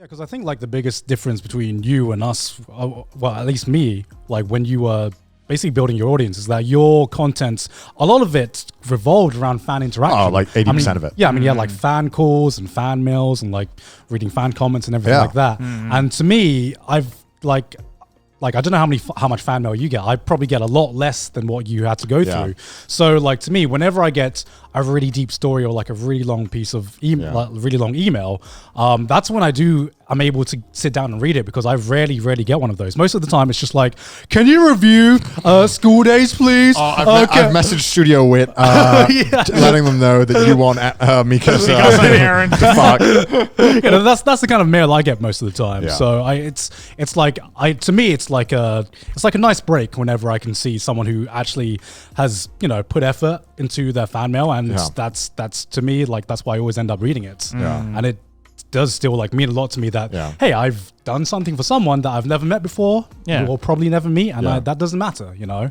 because I think like the biggest difference between you and us, well, at least me, like when you were basically building your audience, is that your content, a lot of it revolved around fan interaction. Oh, like 80% of it. Yeah, I mean, you had like fan calls and fan mails and like reading fan comments and everything like that. And to me, I've like I don't know how much fan mail you get. I probably get a lot less than what you had to go through. So like to me, whenever I get a really deep story or like a really long piece of email, like really long email, that's when I'm able to sit down and read it, because I rarely get one of those. Most of the time it's just like, can you review School Days, please? I've messaged Studio Wit, letting them know that you want Mika's Aaron. Fuck. You know, that's the kind of mail I get most of the time. Yeah. So it's like a nice break whenever I can see someone who actually has, you know, put effort into their fan mail, and that's to me, like, that's why I always end up reading it. And it does still like mean a lot to me that hey, I've done something for someone that I've never met before, or probably never meet, and that doesn't matter, you know.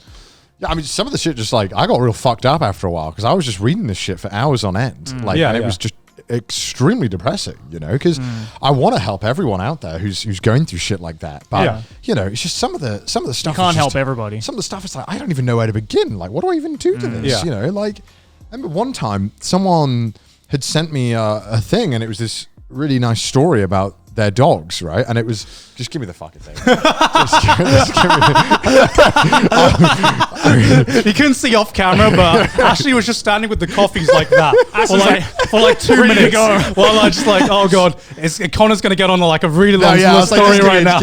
Yeah, I mean, some of the shit just like, I got real fucked up after a while because I was just reading this shit for hours on end, and it was just extremely depressing, you know, because I want to help everyone out there who's going through shit like that, but you know, it's just some of the stuff you can't help everybody. Some of the stuff is like, I don't even know where to begin. Like, what do I even do to this? You know, like, I remember one time someone had sent me a thing, and it was this really nice story about their dogs, right? And it was, just give me the fucking thing. You couldn't see off camera, but Ashley was just standing with the coffees like that for like 2 minutes. While I just like, oh god, Connor's gonna get on like a really long story right now.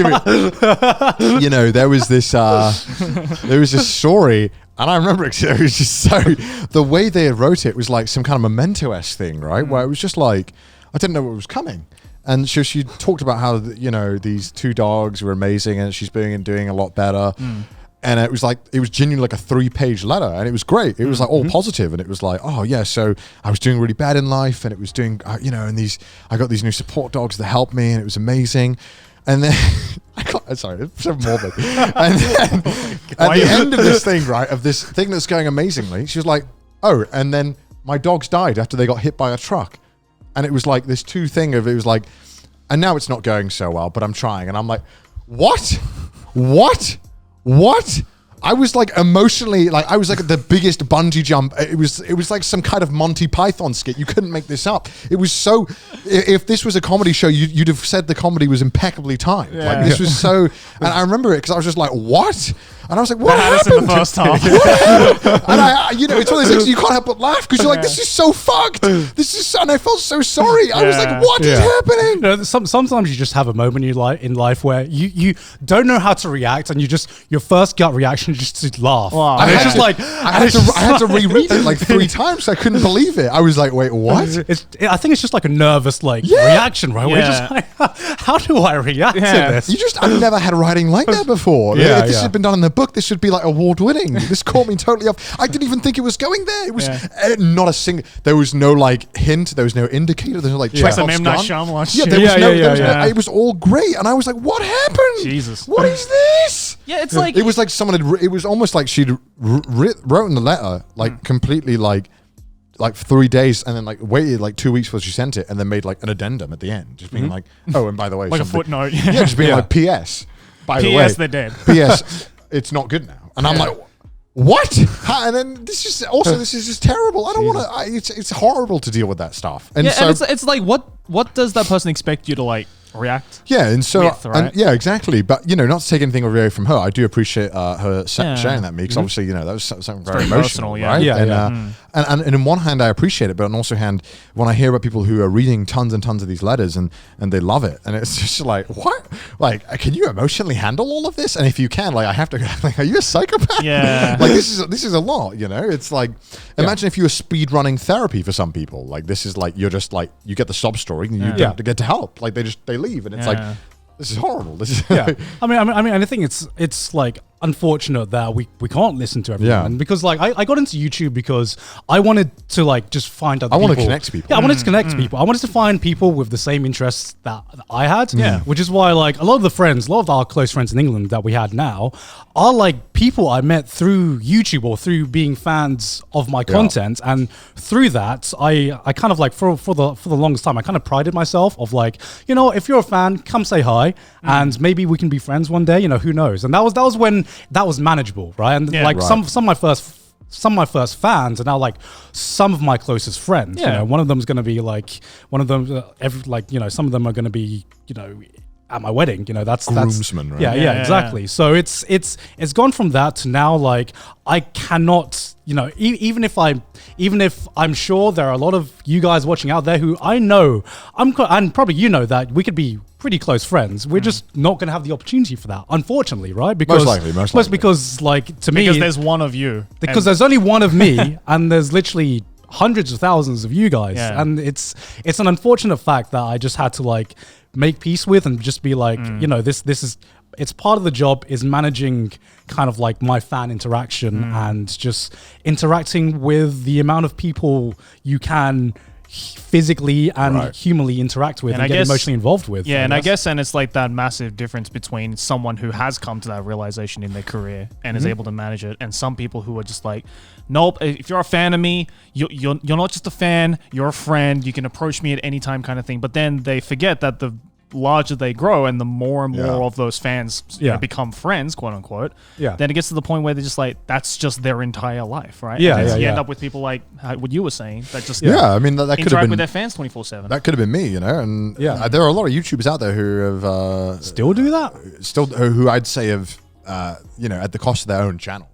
You know, there was this story. And I remember it was just so, the way they wrote it was like some kind of Memento-esque thing, right? Where it was just like, I didn't know what was coming. And so she talked about how, you know, these two dogs were amazing and she's doing a lot better. And it was like, it was genuinely like a 3-page letter, and it was great. It was like all positive, and it was like, oh yeah, so I was doing really bad in life, and it was doing, you know, and I got these new support dogs that helped me, and it was amazing. And then, sorry, it's so morbid. And then at the end of this thing, right, of this thing that's going amazingly, she was like, oh, and then my dogs died after they got hit by a truck. And it was like this thing of, it was like, and now it's not going so well, but I'm trying. And I'm like, what? I was like emotionally, like I was like the biggest bungee jump. It was like some kind of Monty Python skit. You couldn't make this up. It was so, if this was a comedy show, you'd have said the comedy was impeccably timed. Like this was so, and I remember it because I was just like, what? And I was like, what happened? In the first half. And I, you know, it's one of those things you can't help but laugh because you're like, this is so fucked. This is, and I felt so sorry. I was like, what is happening? You know, sometimes you just have a moment in life where you don't know how to react, and your first gut reaction is just to laugh. Wow. And it's just like, I had to reread it like 3 times. I couldn't believe it. I was like, wait, what? I think it's just like a nervous reaction, right? Where you're just like, how do I react to this? I've never had writing like that before. If this had been done in the book, this should be like award-winning. This caught me totally off. I didn't even think it was going there. It was not a single. There was no like hint. There was no indicator. There was no like Like some M. Night Shyamalan shit. There was no. It was all great, and I was like, "What happened? Jesus, what is this?" Yeah, it's like it was like someone had. It was almost like she'd wrote in the letter like completely like 3 days, and then like waited like 2 weeks before she sent it, and then made like an addendum at the end, just being like, "Oh, and by the way," like a footnote. Just being like, "P.S. By the way, P.S. They're dead. P.S. It's not good now." And I'm like, what? And then this is just terrible. I don't want to. It's horrible to deal with that stuff. And so and it's like, what does that person expect you to like react? Yeah, and so with, right? exactly. But you know, not to take anything away from her, I do appreciate her sharing that with me, because obviously, you know, that was something very emotional, personal, right? And in one hand, I appreciate it, but on also hand, when I hear about people who are reading tons and tons of these letters and they love it, and it's just like, what? Like, can you emotionally handle all of this? And if you can, like, I have to. Like, are you a psychopath? Yeah. Like this is a lot. You know, it's like, imagine if you were speed running therapy for some people. Like, this is like, you're just like, you get the sob story and you get to help. Like they leave, and it's like, this is horrible. This is I mean, I think it's like, unfortunate that we can't listen to everyone. Yeah. And because like I got into YouTube because I wanted to like just find other I people. want to connect people. Yeah, I wanted to connect people. I wanted to find people with the same interests that I had. Yeah. Which is why like a lot of our close friends in England that we had now are like people I met through YouTube or through being fans of my content. And through that, I kind of like for the longest time, I kind of prided myself of like, you know, if you're a fan, come say hi and maybe we can be friends one day, you know, who knows? And that was when that was manageable, right? And like some of my first fans are now like some of my closest friends. Yeah. You know, one of them is going to be like some of them are going to be, you know, at my wedding. You know, that's Groomsmen, right? Yeah, exactly. So it's gone from that to now like I cannot, you know, even if I'm sure there are a lot of you guys watching out there who I know and probably you know that we could be pretty close friends. We're just not going to have the opportunity for that, unfortunately, right? Because most likely. because like to me, Because there's one of you. because there's only one of me, and there's literally hundreds of thousands of you guys, and it's an unfortunate fact that I just had to like make peace with and just be like, you know, this is. It's part of the job is managing kind of like my fan interaction and just interacting with the amount of people you can physically and humanly interact with and get emotionally involved with. Yeah, and I guess it's like that massive difference between someone who has come to that realization in their career and is able to manage it, and some people who are just like, nope, if you're a fan of me, you're not just a fan, you're a friend, you can approach me at any time kind of thing. But then they forget that the larger they grow and the more and more of those fans become friends, quote unquote, then it gets to the point where they're just like, that's just their entire life, right? You end up with people like what you were saying that just I mean that could have interact been with their fans 24/7. that could have been me, you know. And there are a lot of YouTubers out there who have still do that, who I'd say have you know, at the cost of their own channel,